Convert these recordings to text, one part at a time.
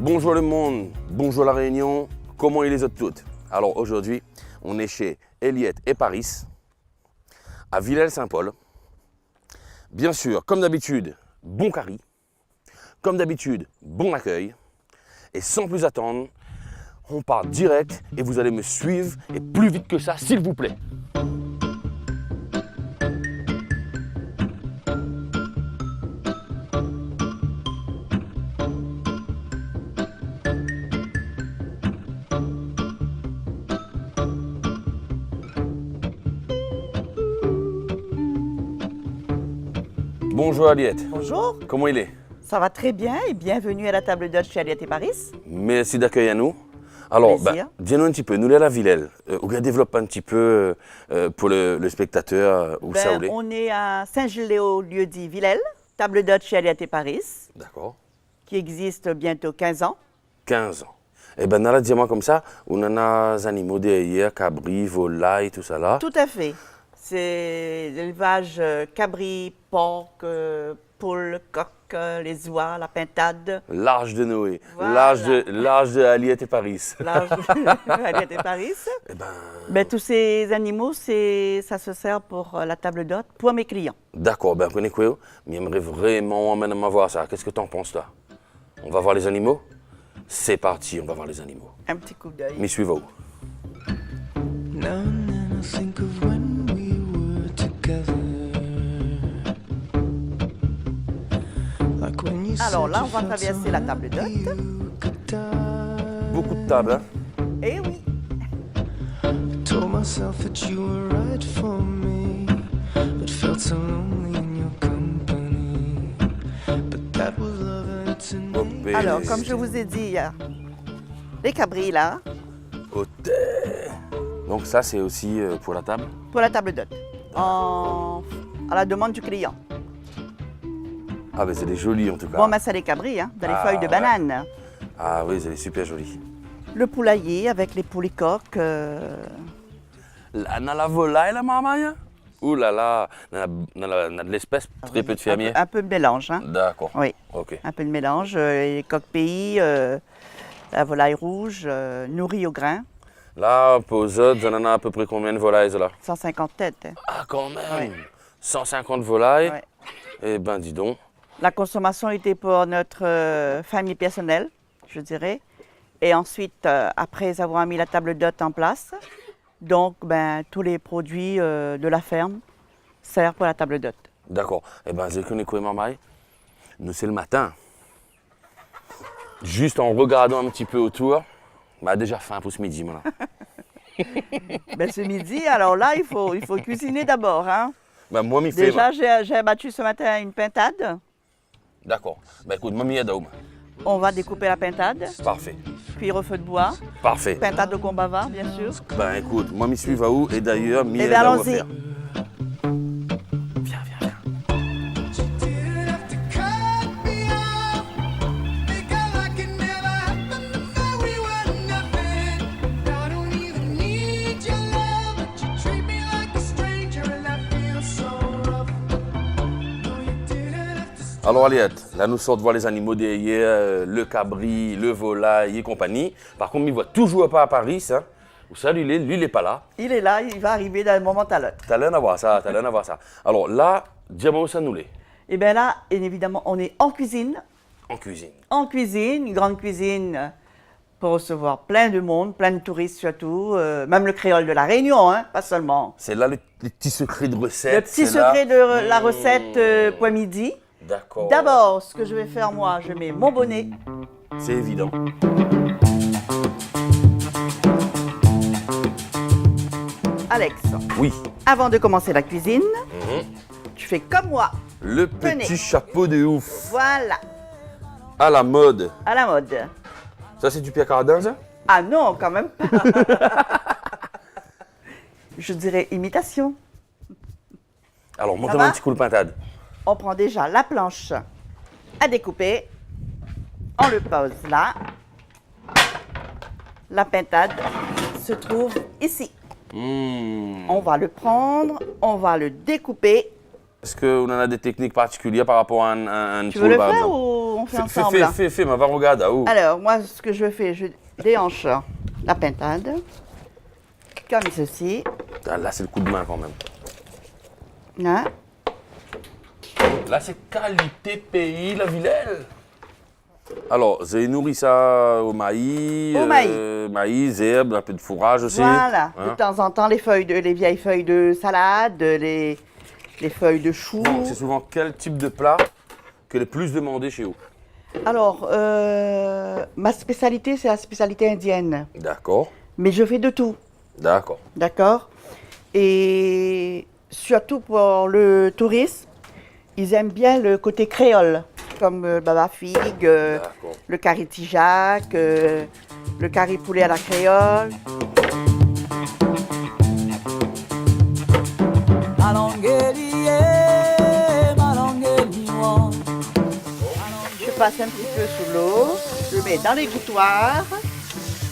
Bonjour le monde, bonjour la Réunion, comment est les autres toutes? Alors aujourd'hui, on est chez Eliette et Paris, à Villers-Saint-Paul. Bien sûr, comme d'habitude, bon carry, comme d'habitude, bon accueil. Et sans plus attendre, on part direct et vous allez me suivre et plus vite que ça, s'il vous plaît. Bonjour Aliette. Bonjour, Comment il est? ça va très bien et bienvenue à la table d'hôte chez Eliette et Paris. Merci d'accueillir nous. Alors, Plaisir. dis-nous un petit peu, nous, la Villelle, on développe un petit peu pour le spectateur, où ça voulait. On est à Saint-Gilles-Léo-Lieu-dit Villèle, table d'hôte chez Eliette et Paris, D'accord. qui existe bientôt 15 ans. 15 ans. Eh bien, là, dis-moi comme ça, on en a des animaux derrière, cabri, volaille, tout ça là. Tout à fait. C'est l'élevage cabri, porc, poule, coq, les oies, la pintade. L'arche de Noé, Voilà. l'arche de Aliette et Paris. L'âge Eliette et Paris. Eh ben, Tous ces animaux, ça se sert pour la table d'hôte pour mes clients. d'accord, ben, connais quoi? Mais j'aimerais vraiment maintenant voir ça. Qu'est-ce que t'en penses, toi? On va voir les animaux? C'est parti, on va voir les animaux. Un petit coup d'œil. Mais suivez-vous. Now and then I think of when we were together. Like when you Alors said là, you on va felt traverser so la table d'hôte. happy you could die. Beaucoup de tables, hein? Eh oui. Told myself that you were right for me, but felt so lonely in your company. But that was love and tonight. Alors, comme je vous ai dit, les cabris là, Au thé. Donc ça, c'est aussi pour la table? pour la table d'hôte, à la demande du client. Ah, ben c'est des jolis en tout cas. Bon, ben, c'est les cabris, hein, dans les Ah, feuilles de ouais. banane. Ah oui, c'est super joli. Le poulailler avec les poulicoques. Là, on a la volaille, la marmaille? Ouh là là, on a de l'espèce, très peu de fermiers. Un peu de mélange, hein. D'accord. Oui, Ok. un peu de mélange. Les coqs pays, la volaille rouge, nourrie au grain, Là, pour aux autres, on en a à peu près combien de volailles là? 150 têtes. Hein. Ah, quand même! Ouais. 150 volailles? Ouais. Eh ben, dis donc. La consommation était pour notre famille personnelle, je dirais. Et ensuite, après avoir mis la table d'hôte en place, donc ben, tous les produits de la ferme servent pour la table d'hôte. D'accord. Eh ben, je connais quoi, marmaille? Nous, c'est le matin. Juste en regardant un petit peu autour, on a déjà faim pour ce midi, moi. Là. Ben, ce midi, alors là, il faut cuisiner d'abord. Hein. Ben, moi, m'y fais. Déjà, j'ai abattu ce matin une pintade. D'accord. Ben, écoute, moi, m'y aide. On va découper la pintade, Parfait. cuire au feu de bois. Parfait. Pintade de Combava, bien sûr. Ben, écoute, moi, m'y suis va où? Et d'ailleurs, m'y Eh aide bien, à où allons-y. faire. Viens, viens, viens. Didn't have to cut me off. Think like it never happened before we were nothing. I don't even need your love, but you treat me like a stranger and I feel so rough. No, you didn't have to. Alors Aliette, là nous sortons voir les animaux derrière, le cabri, le volaille et compagnie. Par contre, il ne voit toujours pas à Paris, hein. Où ça, lui, il n'est pas là. Il est là, il va arriver d'un moment à l'autre. T'as l'air d'avoir ça, t'as l'air d'avoir ça. Alors là, dis-moi où ça nous l'est. Et bien là, évidemment, on est en cuisine. En cuisine. En cuisine, une grande cuisine pour recevoir plein de monde, plein de touristes surtout, même le créole de la Réunion, hein, pas seulement. C'est là le petit secret de recette. Le petit c'est là. secret de la recette pour midi. D'accord. D'abord, ce que je vais faire moi, je mets mon bonnet. C'est évident. Alex, Oui. avant de commencer la cuisine, tu fais comme moi. Le Tenez. petit chapeau de ouf. Voilà, À la mode. à la mode. Ça, c'est du Pierre Cardin, ça? Ah non, quand même pas. Je dirais imitation. Alors, montre-moi va un petit coup de pintade. On prend déjà la planche à découper. On le pose là. La pintade se trouve ici. On va le prendre, on va le découper. Est-ce qu'on en a des techniques particulières par rapport à un Tu veux le par faire exemple? ou on on fait ensemble. Fais, ma va regarde. Ah, oh. Alors, moi, ce que je fais, je déhanche la pintade, comme ceci. Ah, là, c'est le coup de main quand même. Hein. Là, c'est qualité pays, la Villèle. Alors, j'ai nourri ça au maïs. Au maïs. Maïs, herbe, un peu de fourrage aussi. Voilà, Hein. de temps en temps, les vieilles feuilles de salade, les feuilles de chou. Bon, c'est souvent quel type de plat que le plus demandé chez vous? Alors, ma spécialité, c'est la spécialité indienne. D'accord, Mais je fais de tout, d'accord. d'accord? Et surtout pour le tourisme, ils aiment bien le côté créole, comme le baba figue, D'accord. le curry tijac, le curry poulet à la créole. Je passe un petit peu sous l'eau, je mets dans les gouttoirs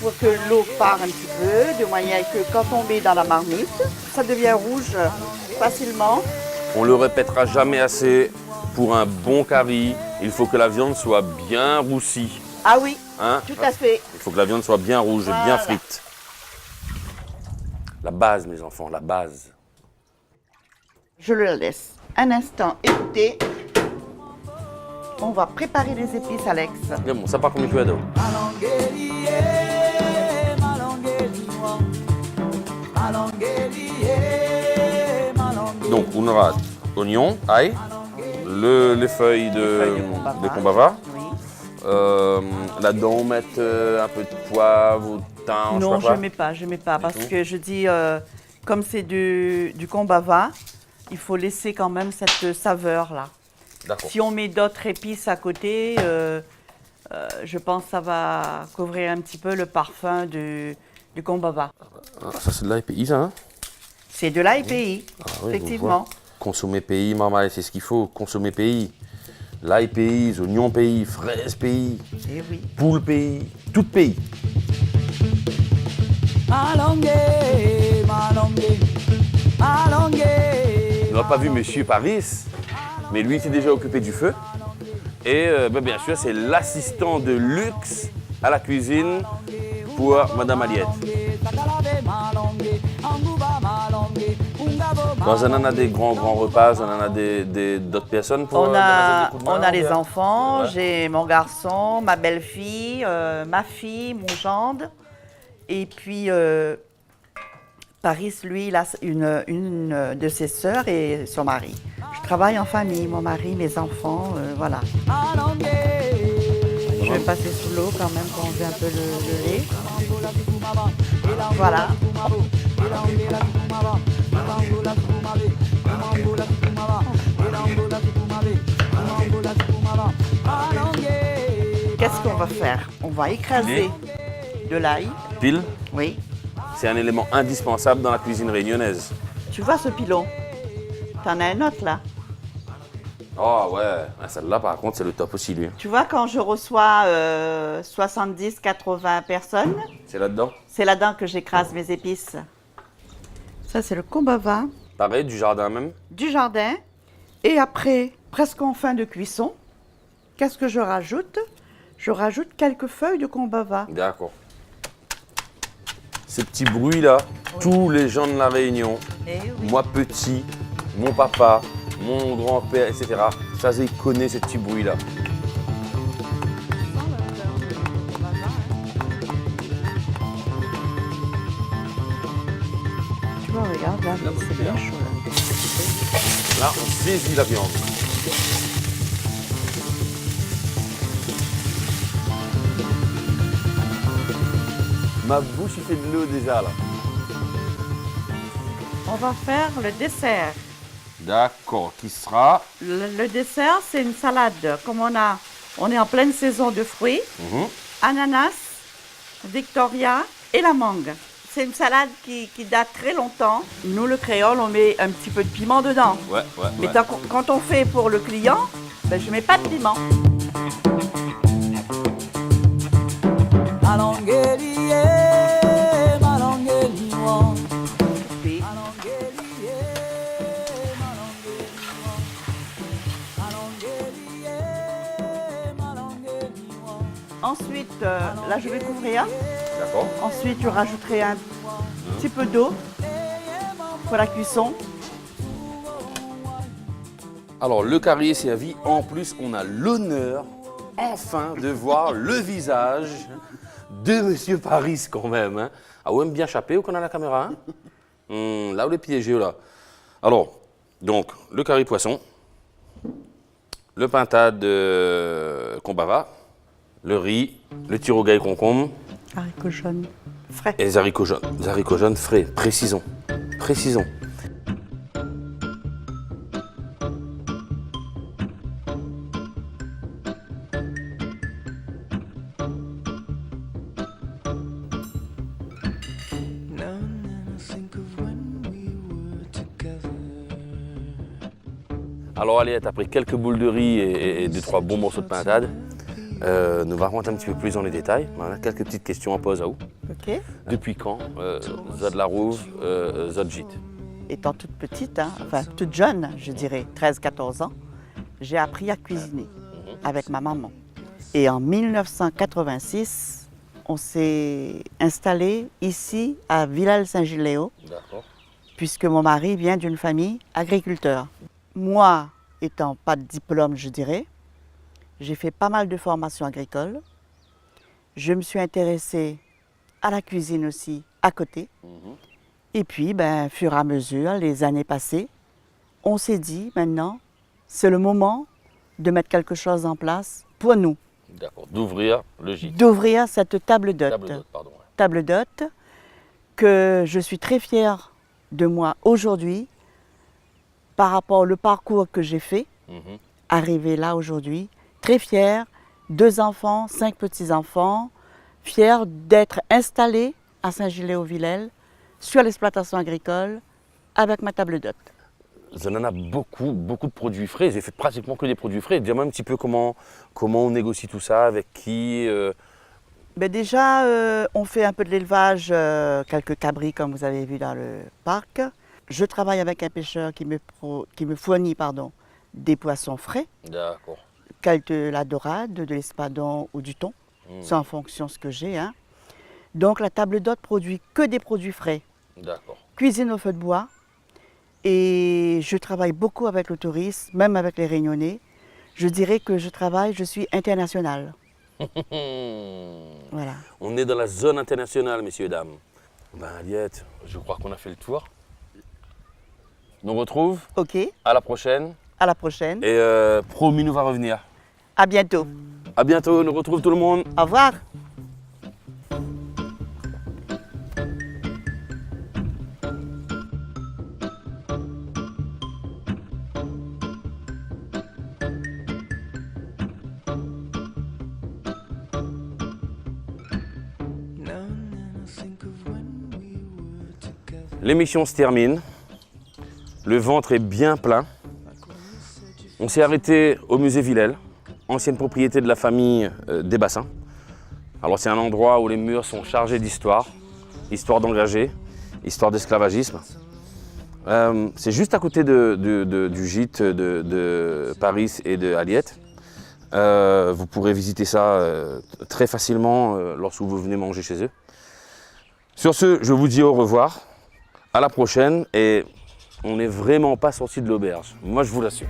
pour que l'eau part un petit peu, de manière que quand on met dans la marmite, ça devient rouge facilement. On le répétera jamais assez. Pour un bon curry, il faut que la viande soit bien roussie. Ah oui, Hein? tout à fait. Il faut que la viande soit bien rouge et bien Voilà. frite. La base, mes enfants, la base. Je le laisse un instant écouter. On va préparer les épices, Alex. Mais bon, ça part comme il peut d'eau. Donc, on aura oignon, ail, les feuilles de combava. Oui. Là-dedans, on met un peu de poivre ou de thym, Non, je sais pas je mets pas, parce tout. que je dis, comme c'est du combava, il faut laisser quand même cette saveur-là. D'accord. Si on met d'autres épices à côté, je pense que ça va couvrir un petit peu le parfum du combava. Ah, ça, c'est de l'ail pays, ça, hein? C'est de l'ail pays, Ah oui, effectivement. Consommer pays, maman, c'est ce qu'il faut. Consommer pays. L'ail pays, oignons pays, fraises pays, Eh oui. poule pays, tout pays. On n'a pas vu Monsieur Paris, mais lui s'est déjà occupé du feu. Et bien sûr, c'est l'assistant de luxe à la cuisine pour Madame Aliette. Quand on en a des grands repas, on en a d'autres personnes pour On a, donner des coups de main, on a les bien. enfants, Ouais. j'ai mon garçon, ma belle-fille, ma fille, mon gendre. Et puis, Paris, lui, il a une de ses sœurs et son mari. Je travaille en famille, mon mari, mes enfants, voilà. Je vais passer sous l'eau quand même pour enlever un peu le lait. Voilà. Qu'est-ce qu'on va faire? On va écraser de l'ail. Pile, Oui. c'est un élément indispensable dans la cuisine réunionnaise. Tu vois ce pilon? T'en as un autre là. Oh ouais, ah, celle-là par contre c'est le top aussi lui. Tu vois, quand je reçois 70, 80 personnes, C'est là-dedans. c'est là-dedans que j'écrase mes épices. Ça, c'est le combava Pareil, du jardin même. du jardin. Et après, presque en fin de cuisson, qu'est-ce que je rajoute? Je rajoute quelques feuilles de combava. D'accord. Ces petits bruits-là, tous les gens de la Réunion, Eh oui. moi petit, mon papa, mon grand-père, etc., ça, ils connaissent ces petits bruits-là. Tu vois, regarde, là, c'est bien chaud. Là. Là, on saisit la viande. Ma bouche, il fait de l'eau déjà, là. On va faire le dessert. D'accord, qui sera... Le dessert, c'est une salade. Comme on est en pleine saison de fruits, ananas, victoria et la mangue. C'est une salade qui date très longtemps. Nous, le créole, on met un petit peu de piment dedans. Ouais, ouais, Mais ouais. quand on fait pour le client, ben, je mets pas de piment. Puis, Ensuite, là, je vais couvrir. D'accord. Ensuite, je rajouterai un petit peu d'eau pour la cuisson. Alors, le curry est servi. En plus, on a l'honneur, enfin, de voir le visage de Monsieur Paris, quand même. Hein. Ah, ou même bien chapé, ou qu'on a la caméra. Hein? Là où les piégés, là. Alors, donc, le curry poisson, le pintade de combava, le riz, le tirogaï concombre Haricots jaunes frais. et les haricots jaunes. Les haricots jaunes frais, précisons. Précisons. Now and then I think of when we were together. Alors Aliette, après quelques boules de riz et 2-3 bons morceaux de pintade, nous allons rentrer un petit peu plus dans les détails. Voilà, quelques petites questions à poser à vous. Ok. Depuis quand Zod la Rouve, Zod gîte? Étant toute petite, hein, enfin toute jeune, je dirais, 13-14 ans, j'ai appris à cuisiner avec ma maman. Et en 1986, on s'est installé ici à Villal-Saint-Giléo, D'accord. puisque mon mari vient d'une famille agriculteur. Moi, étant pas de diplôme, je dirais, j'ai fait pas mal de formations agricoles. Je me suis intéressée à la cuisine aussi à côté. Et puis, ben, fur et à mesure, les années passées, on s'est dit maintenant, c'est le moment de mettre quelque chose en place pour nous, D'accord. D'ouvrir le gîte. d'ouvrir cette table d'hôte. Table d'hôte, pardon. Ouais. Table d'hôte que je suis très fière de moi aujourd'hui par rapport au parcours que j'ai fait, Mhm. arriver là aujourd'hui, très fière, 2 enfants, 5 petits-enfants, fière d'être installée à Saint-Giléo-Villel sur l'exploitation agricole avec ma table d'hôte. Zod en a beaucoup de produits frais. J'ai fait pratiquement que des produits frais. Dis-moi un petit peu comment on négocie tout ça, avec qui. Ben déjà, on fait un peu de l'élevage, quelques cabris comme vous avez vu dans le parc. Je travaille avec un pêcheur qui me fournit des poissons frais, D'accord. de la dorade, de l'espadon ou du thon. C'est en fonction de ce que j'ai. Hein. Donc la table d'hôte produit que des produits frais. D'accord. Cuisine au feu de bois. Et je travaille beaucoup avec le tourisme, même avec les Réunionnais. Je dirais que je suis internationale. Voilà. On est dans la zone internationale, messieurs et dames. Ben Aliette, je crois qu'on a fait le tour. On nous retrouve Ok, à la prochaine. à la prochaine. Et promis, nous va revenir. À bientôt. À bientôt, on nous retrouve tout le monde. Au revoir. Now and then I think of when we were together. L'émission se termine. Le ventre est bien plein. On s'est arrêté au musée Villel, ancienne propriété de la famille des Bassins. Alors c'est un endroit où les murs sont chargés d'histoire, histoire d'engagés, histoire d'esclavagisme. C'est juste à côté du gîte de Paris et de Aliette. Vous pourrez visiter ça très facilement lorsque vous venez manger chez eux. Sur ce, je vous dis au revoir, à la prochaine et on n'est vraiment pas sorti de l'auberge. Moi je vous l'assure.